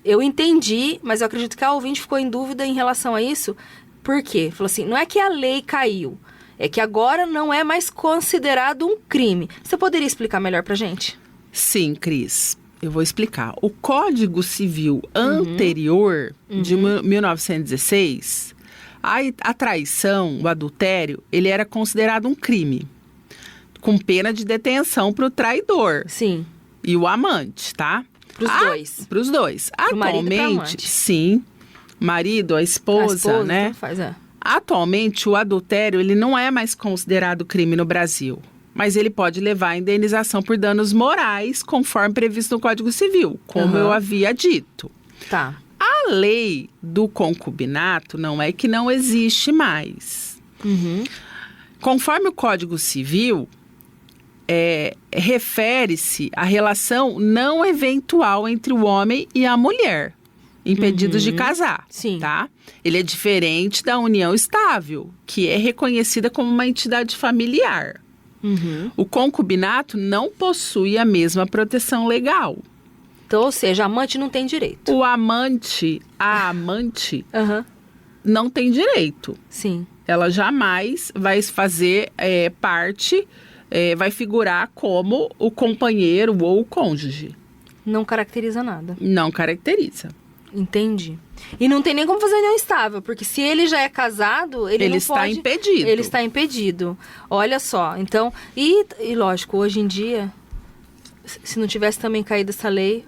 Eu entendi, mas eu acredito que a ouvinte ficou em dúvida em relação a isso. Por quê? Falou assim, não é que a lei caiu, é que agora não é mais considerado um crime. Você poderia explicar melhor pra gente? Sim, Cris. Eu vou explicar. O Código Civil anterior, de 1916, a traição, o adultério, ele era considerado um crime, com pena de detenção para o traidor Sim, e o amante, tá? pros dois. Para os dois. Pro marido e pro Atualmente, amante. sim, marido, a esposa, né? Tanto faz, Atualmente, o adultério ele não é mais considerado crime no Brasil, mas ele pode levar à indenização por danos morais, conforme previsto no Código Civil, como eu havia dito. Tá. A lei do concubinato não é que não existe mais. Conforme o Código Civil, refere-se à relação não eventual entre o homem e a mulher, impedidos de casar, Sim. tá? Ele é diferente da união estável, que é reconhecida como uma entidade familiar. O concubinato não possui a mesma proteção legal. Então, ou seja, amante não tem direito. O amante, a amante, não tem direito. Sim. Ela jamais vai fazer parte, vai figurar como o companheiro ou o cônjuge. Não caracteriza nada. Não caracteriza. Entendi. E não tem nem como fazer união estável, porque se ele já é casado, ele não está pode... impedido. Ele está impedido. Olha só, então... E lógico, hoje em dia, se não tivesse também caído essa lei...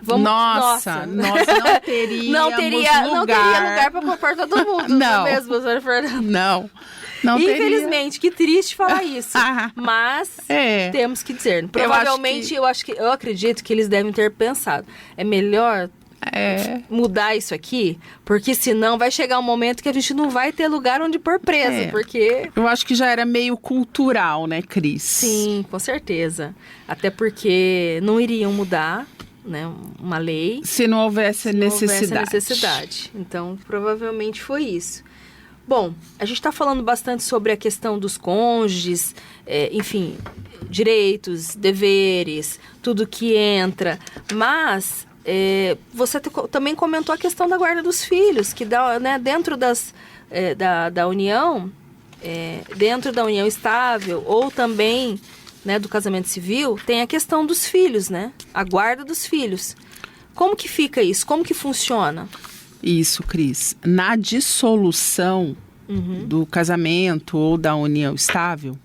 Nossa, nós não teríamos não teria lugar para pôr todo mundo. Não. É mesmo, doutora Fernanda? Não teria. Infelizmente, que triste falar isso. Mas temos que dizer. Provavelmente, eu acredito que eles devem ter pensado. É melhor mudar isso aqui, porque senão vai chegar um momento que a gente não vai ter lugar onde pôr presa, porque... Eu acho que já era meio cultural, né, Cris? Sim, com certeza. Até porque não iriam mudar, né, uma lei... Se não houvesse necessidade. Não houvesse necessidade. Então, provavelmente foi isso. Bom, a gente está falando bastante sobre a questão dos cônjuges, enfim, direitos, deveres, tudo que entra, mas você também comentou a questão da guarda dos filhos, que dá, né, dentro da união, dentro da união estável, ou também, né, do casamento civil, tem a questão dos filhos, né? A guarda dos filhos. Como que fica isso? Como que funciona? Isso, Cris. Na dissolução do casamento ou da união estável,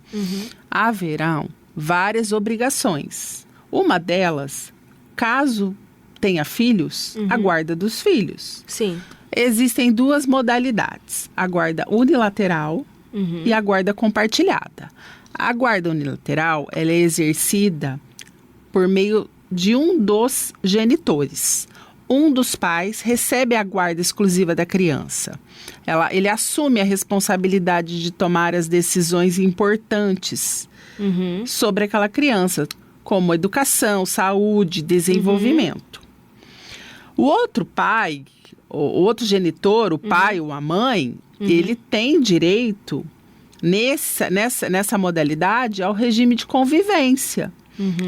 haverão várias obrigações. Uma delas, caso tenha filhos, a guarda dos filhos. Sim. Existem duas modalidades, a guarda unilateral e a guarda compartilhada. A guarda unilateral, ela é exercida por meio de um dos genitores. Um dos pais recebe a guarda exclusiva da criança. Ele assume a responsabilidade de tomar as decisões importantes sobre aquela criança, como educação, saúde, desenvolvimento. O outro pai, o outro genitor, o pai ou a mãe, ele tem direito, nessa modalidade, ao regime de convivência.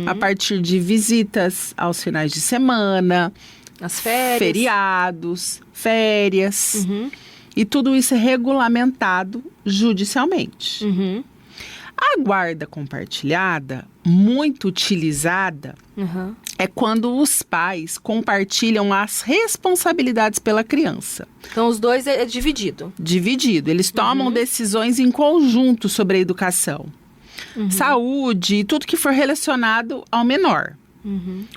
A partir de visitas aos finais de semana, as férias, feriados, férias. E tudo isso é regulamentado judicialmente. A guarda compartilhada, muito utilizada, é quando os pais compartilham as responsabilidades pela criança. Então, os dois é dividido. Dividido. Eles tomam decisões em conjunto sobre a educação. Saúde e tudo que for relacionado ao menor.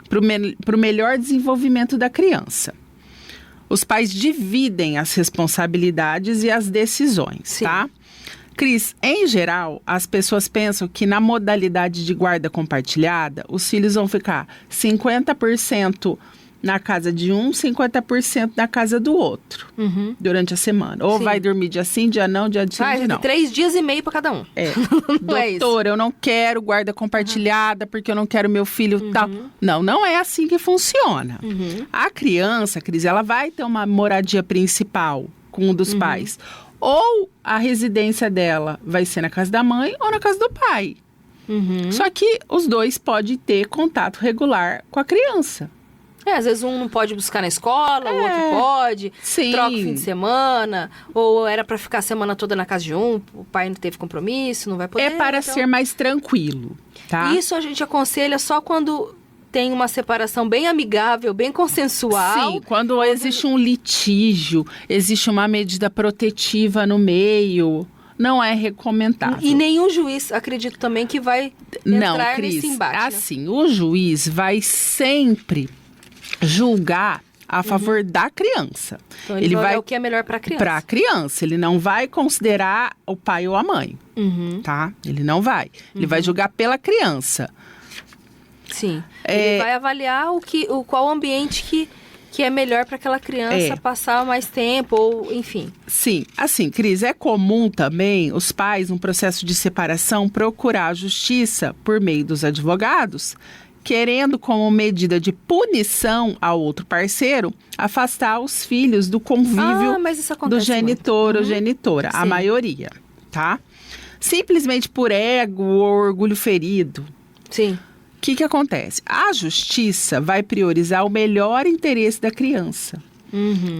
Para o melhor desenvolvimento da criança. Os pais dividem as responsabilidades e as decisões, tá? Cris, em geral, as pessoas pensam que na modalidade de guarda compartilhada, os filhos vão ficar 50% na casa de um, 50% na casa do outro, durante a semana. Ou vai dormir dia sim, dia não, dia sim, dia não. 3 dias e meio para cada um. Doutora, eu não quero guarda compartilhada porque eu não quero meu filho tal. Não é assim que funciona. A criança, Cris, ela vai ter uma moradia principal com um dos pais. Ou a residência dela vai ser na casa da mãe ou na casa do pai. Só que os dois podem ter contato regular com a criança. Às vezes um não pode buscar na escola, o outro pode, troca o fim de semana, ou era para ficar a semana toda na casa de um, o pai não teve compromisso, não vai poder. É para ser mais tranquilo, tá? Isso a gente aconselha só quando tem uma separação bem amigável, bem consensual. Sim, quando existe um litígio, existe uma medida protetiva no meio, não é recomendável. E nenhum juiz, acredito também, que vai entrar nesse embate. Assim, o juiz vai sempre julgar a favor da criança. Então ele vai olhar o que é melhor para a criança. Para a criança, ele não vai considerar o pai ou a mãe, tá? Ele não vai. Ele vai julgar pela criança. Sim. Ele vai avaliar qual ambiente que é melhor para aquela criança passar mais tempo, ou enfim. Sim. Assim, Cris, é comum também os pais, num processo de separação, procurar a justiça por meio dos advogados, querendo, como medida de punição ao outro parceiro, afastar os filhos do convívio do genitor ou genitora, a maioria, tá? Simplesmente por ego ou orgulho ferido. Sim. O que acontece? A justiça vai priorizar o melhor interesse da criança.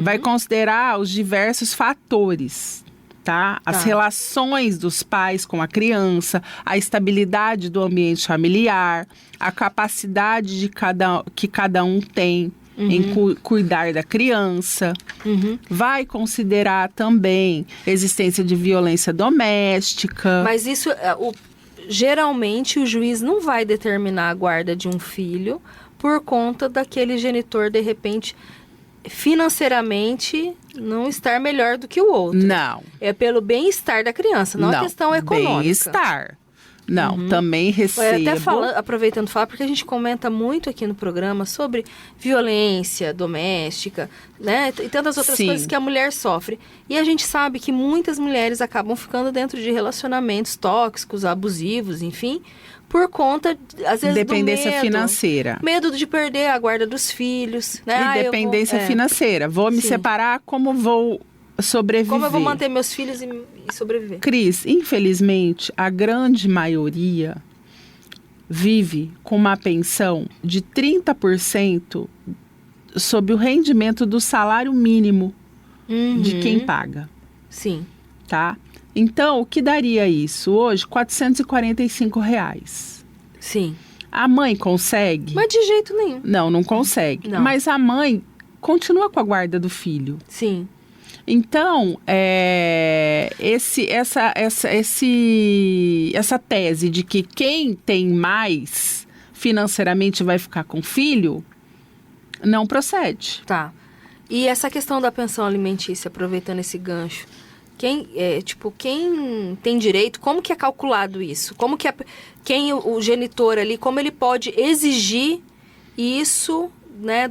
Vai considerar os diversos fatores, tá? As relações dos pais com a criança, a estabilidade do ambiente familiar, a capacidade que cada um tem em cuidar da criança. Vai considerar também a existência de violência doméstica. Mas isso, geralmente o juiz não vai determinar a guarda de um filho por conta daquele genitor, de repente, financeiramente não estar melhor do que o outro. Não. É pelo bem-estar da criança, não a questão econômica. Bem-estar. Não, também recebo. Até aproveitando de falar, porque a gente comenta muito aqui no programa sobre violência doméstica, né? E tantas outras coisas que a mulher sofre. E a gente sabe que muitas mulheres acabam ficando dentro de relacionamentos tóxicos, abusivos, enfim, por conta, às vezes, dependência do medo, financeira. Medo de perder a guarda dos filhos, né? E dependência financeira. Vou me separar, como vou sobreviver. Como eu vou manter meus filhos e sobreviver? Cris, infelizmente, a grande maioria vive com uma pensão de 30% sob o rendimento do salário mínimo de quem paga, Sim. tá? Então, o que daria isso? Hoje, R$445. Sim. A mãe consegue? Mas de jeito nenhum. Não consegue. Não. Mas a mãe continua com a guarda do filho. Sim. Então, essa tese de que quem tem mais financeiramente vai ficar com o filho, não procede. Tá. E essa questão da pensão alimentícia, aproveitando esse gancho, quem tem direito, como que é calculado isso? Como que o genitor ali, como ele pode exigir isso, né,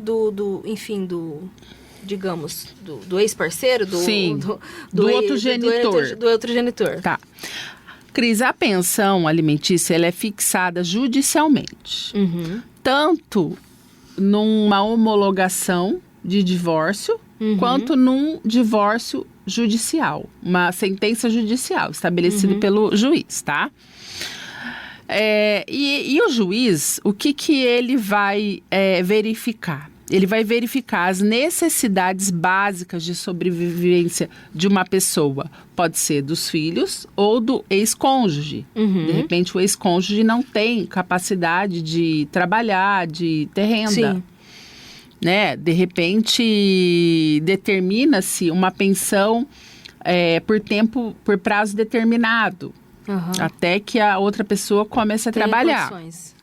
digamos, do ex-parceiro, Sim, do outro genitor. Do outro genitor. Tá. Cris, a pensão alimentícia ela é fixada judicialmente. Tanto numa homologação de divórcio, quanto num divórcio judicial. Uma sentença judicial estabelecida pelo juiz, tá? E o juiz, o que ele vai verificar? Ele vai verificar as necessidades básicas de sobrevivência de uma pessoa. Pode ser dos filhos ou do ex-cônjuge. De repente, o ex-cônjuge não tem capacidade de trabalhar, de ter renda. Sim. Né? De repente, determina-se uma pensão por prazo determinado. Até que a outra pessoa comece a trabalhar. Condições.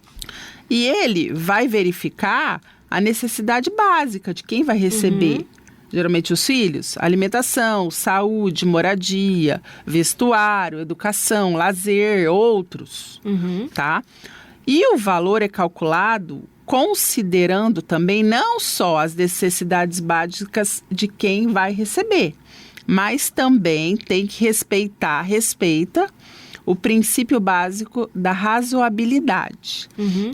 E ele vai verificar a necessidade básica de quem vai receber. Geralmente os filhos, alimentação, saúde, moradia, vestuário, educação, lazer, outros, tá? E o valor é calculado considerando também não só as necessidades básicas de quem vai receber, mas também tem que respeita o princípio básico da razoabilidade,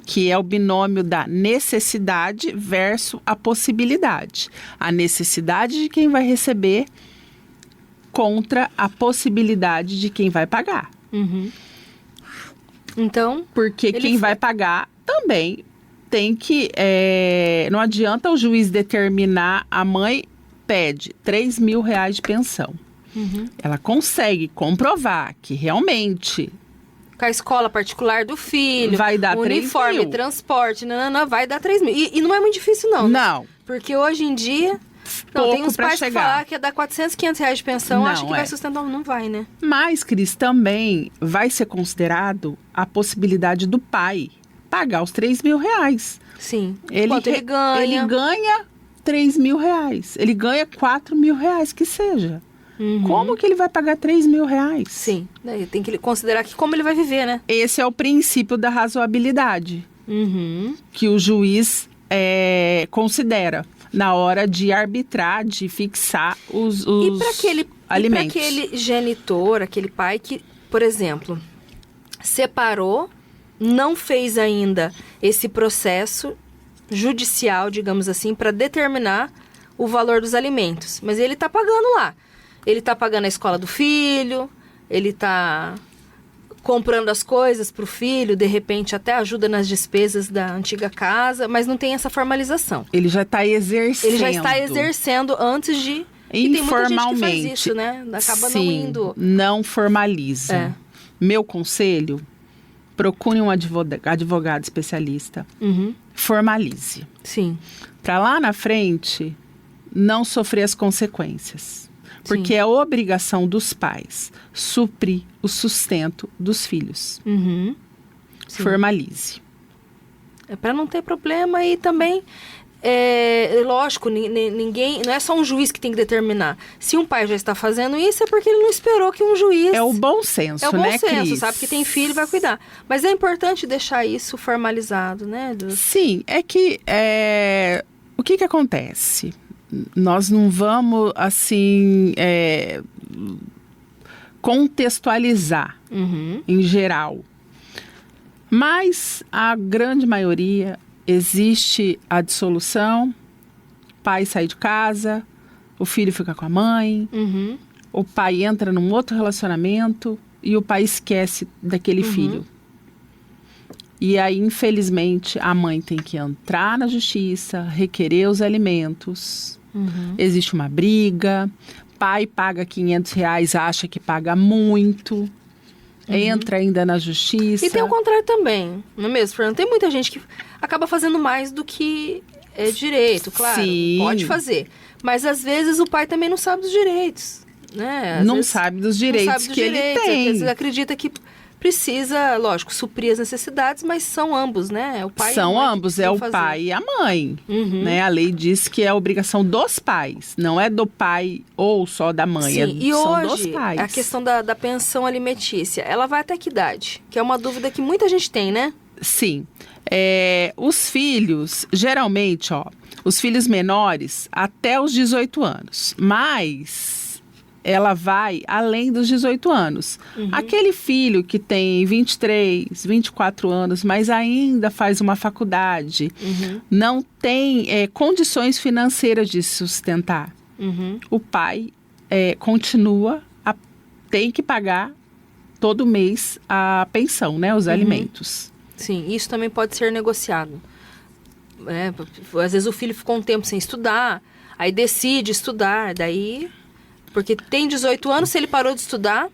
que é o binômio da necessidade versus a possibilidade. A necessidade de quem vai receber contra a possibilidade de quem vai pagar. Então, porque quem vai pagar também tem que... não adianta o juiz determinar, a mãe pede R$3.000 de pensão. Ela consegue comprovar que realmente... Com a escola particular do filho, vai dar uniforme, transporte, vai dar 3 mil. E não é muito difícil, não. Não. Né? Porque hoje em dia... Não, tem uns pais que falar que ia dar 400, 500 reais de pensão, acho que vai sustentar. Não vai, né? Mas, Cris, também vai ser considerado a possibilidade do pai pagar os R$3.000. Sim. Quanto ele ganha? Ele ganha R$3.000. Ele ganha R$4.000, que seja. Como que ele vai pagar R$3.000? Sim. Tem que considerar que como ele vai viver, né? Esse é o princípio da razoabilidade. Que o juiz considera na hora de arbitrar, de fixar os alimentos. E para aquele genitor, aquele pai que, por exemplo, separou, não fez ainda esse processo judicial, digamos assim, para determinar o valor dos alimentos. Mas ele está pagando lá. Ele está pagando a escola do filho, ele está comprando as coisas para o filho, de repente até ajuda nas despesas da antiga casa, mas não tem essa formalização. Ele já está exercendo. Ele já está exercendo antes de... E tem muita gente que faz isso, né? Acaba não indo... não formaliza. Meu conselho, procure um advogado especialista. Formalize. Sim. Para lá na frente, não sofrer as consequências. Porque é obrigação dos pais suprir o sustento dos filhos. Formalize. É para não ter problema e também, lógico, ninguém, não é só um juiz que tem que determinar. Se um pai já está fazendo isso, é porque ele não esperou que um juiz... É o bom senso, né, É o bom senso, Cris? sabe? Que tem filho e vai cuidar. Mas é importante deixar isso formalizado, né? Sim, é que... o que acontece? Nós não vamos, assim, contextualizar em geral. Mas a grande maioria existe a dissolução, pai sai de casa, o filho fica com a mãe, o pai entra num outro relacionamento e o pai esquece daquele filho. E aí, infelizmente, a mãe tem que entrar na justiça, requerer os alimentos. Existe uma briga, pai paga R$500, acha que paga muito, entra ainda na justiça. E tem o contrário também, não é mesmo, Fernando? Tem muita gente que acaba fazendo mais do que é direito, claro. Sim. Pode fazer. Mas às vezes o pai também não sabe dos direitos, né? Não sabe dos direitos que ele tem. Às vezes acredita que precisa, lógico, suprir as necessidades, mas são ambos, né? O pai São e a mãe ambos, que é o fazer. pai e a mãe. Né? A lei diz que é a obrigação dos pais, não é do pai ou só da mãe, Sim, e são hoje, dos pais. a questão da pensão alimentícia, ela vai até que idade? Que é uma dúvida que muita gente tem, né? Sim. Os filhos, geralmente, os filhos menores até os 18 anos, mas ela vai além dos 18 anos. Aquele filho que tem 23, 24 anos, mas ainda faz uma faculdade, não tem condições financeiras de se sustentar. O pai tem que pagar todo mês a pensão, né, os alimentos. Sim, isso também pode ser negociado. Às vezes o filho ficou um tempo sem estudar, aí decide estudar, daí... Porque tem 18 anos, se ele parou de estudar...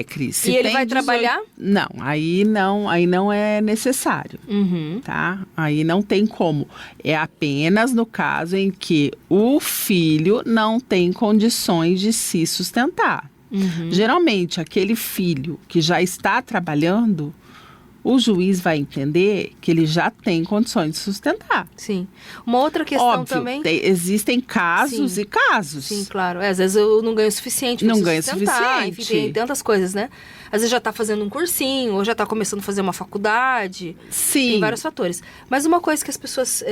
Cris. E ele vai trabalhar? Não, aí não é necessário, tá? Aí não tem como. É apenas no caso em que o filho não tem condições de se sustentar. Geralmente, aquele filho que já está trabalhando, o juiz vai entender que ele já tem condições de sustentar. Sim. Uma outra questão Óbvio, também... existem casos e casos. Sim, claro. Às vezes eu não ganho o suficiente para sustentar. Enfim, tem tantas coisas, né? Às vezes já está fazendo um cursinho, ou já está começando a fazer uma faculdade. Sim. Tem vários fatores. Mas uma coisa que as pessoas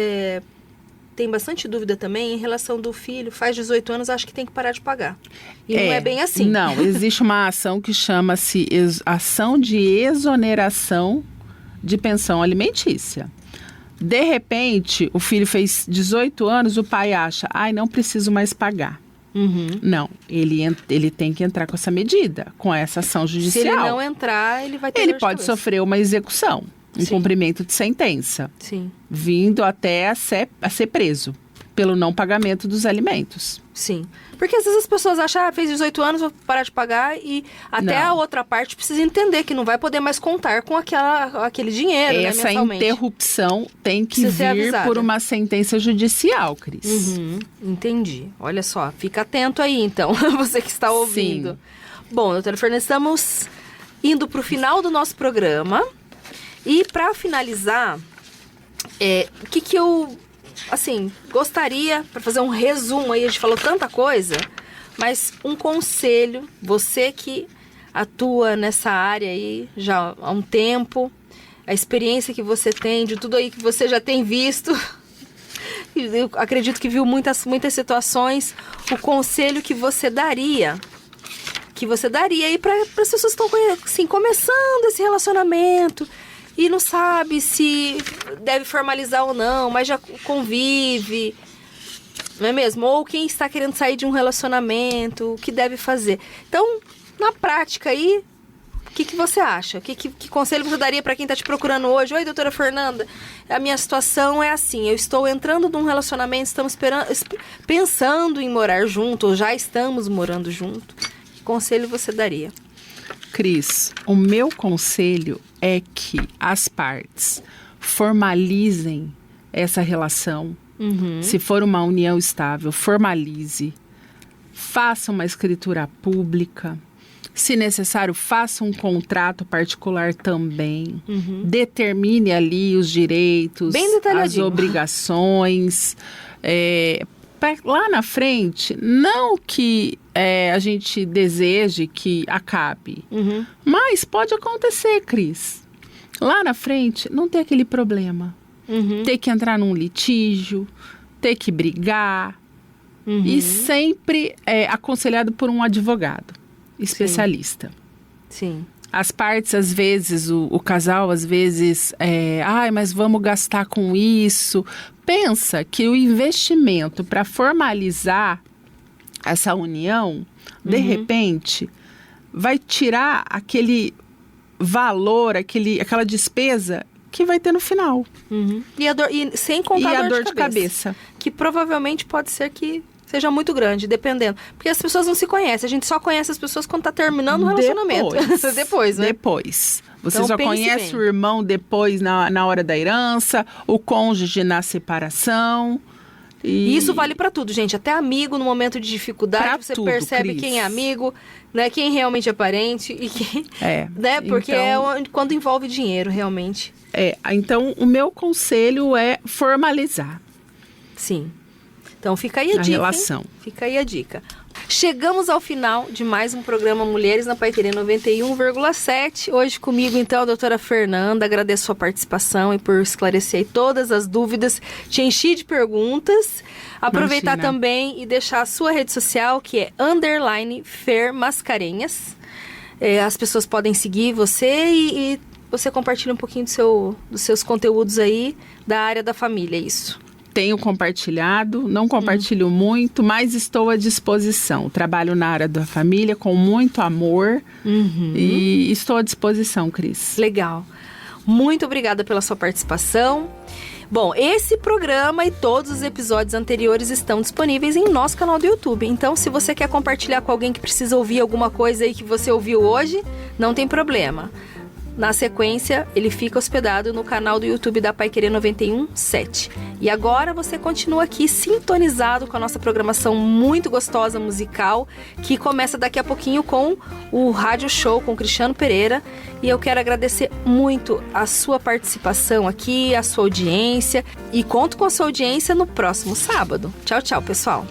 têm bastante dúvida também em relação do filho, faz 18 anos, acha que tem que parar de pagar. E não é bem assim. Não, existe uma ação que chama-se ação de exoneração de pensão alimentícia. De repente, o filho fez 18 anos, o pai acha, não preciso mais pagar. Não, ele tem que entrar com essa medida, com essa ação judicial. Se ele não entrar, ele vai ter Ele pode sofrer uma execução, um cumprimento de sentença. Sim. Vindo até a ser preso pelo não pagamento dos alimentos. Sim. Porque às vezes as pessoas acham, fez 18 anos, vou parar de pagar, e até a outra parte precisa entender que não vai poder mais contar com aquele dinheiro, Essa né, mensalmente. interrupção tem que Precisa ser vir por uma sentença judicial, Cris. Entendi. Olha só, fica atento aí, então, você que está ouvindo. Sim. Bom, doutora Fernanda, estamos indo para o final do nosso programa. E para finalizar, o que eu... assim, gostaria, para fazer um resumo aí, a gente falou tanta coisa, mas um conselho, você que atua nessa área aí já há um tempo, a experiência que você tem, de tudo aí que você já tem visto, eu acredito que viu muitas situações, o conselho que você daria aí para as pessoas que estão assim, começando esse relacionamento, e não sabe se deve formalizar ou não, mas já convive, não é mesmo? Ou quem está querendo sair de um relacionamento, o que deve fazer. Então, na prática aí, o que você acha? Que conselho você daria para quem está te procurando hoje? Oi, doutora Fernanda, a minha situação é assim, eu estou entrando num relacionamento, estamos pensando em morar junto, ou já estamos morando junto. Que conselho você daria? Cris, o meu conselho é que as partes formalizem essa relação. Se for uma união estável, formalize. Faça uma escritura pública. Se necessário, faça um contrato particular também. Determine ali os direitos, bem detalhadinho, as obrigações. Lá na frente, não que a gente deseje que acabe, mas pode acontecer, Cris. Lá na frente, não ter aquele problema. Ter que entrar num litígio, ter que brigar. E sempre aconselhado por um advogado especialista. Sim. As partes, às vezes, o casal, às vezes, mas vamos gastar com isso. Pensa que o investimento para formalizar essa união, de repente, vai tirar aquele valor, aquela despesa que vai ter no final. E sem contar a dor de cabeça. Que provavelmente pode ser que seja muito grande, dependendo. Porque as pessoas não se conhecem. A gente só conhece as pessoas quando tá terminando o relacionamento. Depois, né? Depois. Você Então, só pense conhece bem. o irmão depois, na hora da herança, o cônjuge na separação. E isso vale pra tudo, gente. Até amigo, no momento de dificuldade, Pra você tudo, percebe Cris. quem é amigo, né? Quem realmente é parente e quem... né? Porque então, quando envolve dinheiro, realmente. Então o meu conselho é formalizar Sim. Então fica aí a dica, relação. hein? Fica aí a dica. Chegamos ao final de mais um programa Mulheres na Paiquerê 91,7. Hoje comigo, então, a doutora Fernanda. Agradeço a sua participação e por esclarecer aí todas as dúvidas. Te enchi de perguntas. Aproveitar Imagina. também e deixar a sua rede social, que é _FerMascarenhas. As pessoas podem seguir você e você compartilha um pouquinho dos seus conteúdos aí da área da família, é isso. Tenho compartilhado, não compartilho muito, mas estou à disposição. Trabalho na área da família com muito amor e estou à disposição, Cris. Legal. Muito obrigada pela sua participação. Bom, esse programa e todos os episódios anteriores estão disponíveis em nosso canal do YouTube. Então, se você quer compartilhar com alguém que precisa ouvir alguma coisa aí que você ouviu hoje, não tem problema. Na sequência, ele fica hospedado no canal do YouTube da Paiquerê 91,7. E agora você continua aqui sintonizado com a nossa programação muito gostosa musical, que começa daqui a pouquinho com o Rádio Show com o Cristiano Pereira. E eu quero agradecer muito a sua participação aqui, a sua audiência. E conto com a sua audiência no próximo sábado. Tchau, tchau, pessoal.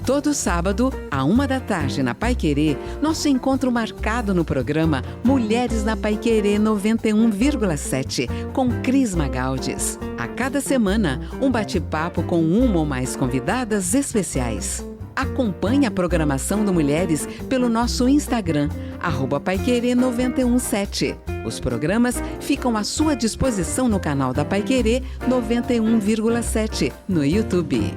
Todo sábado, à 13h, na Paiquerê, nosso encontro marcado no programa Mulheres na Paiquerê 91,7, com Cris Magaldes. A cada semana, um bate-papo com uma ou mais convidadas especiais. Acompanhe a programação do Mulheres pelo nosso Instagram, @Paiquerê 91,7. Os programas ficam à sua disposição no canal da Paiquerê 91,7, no YouTube.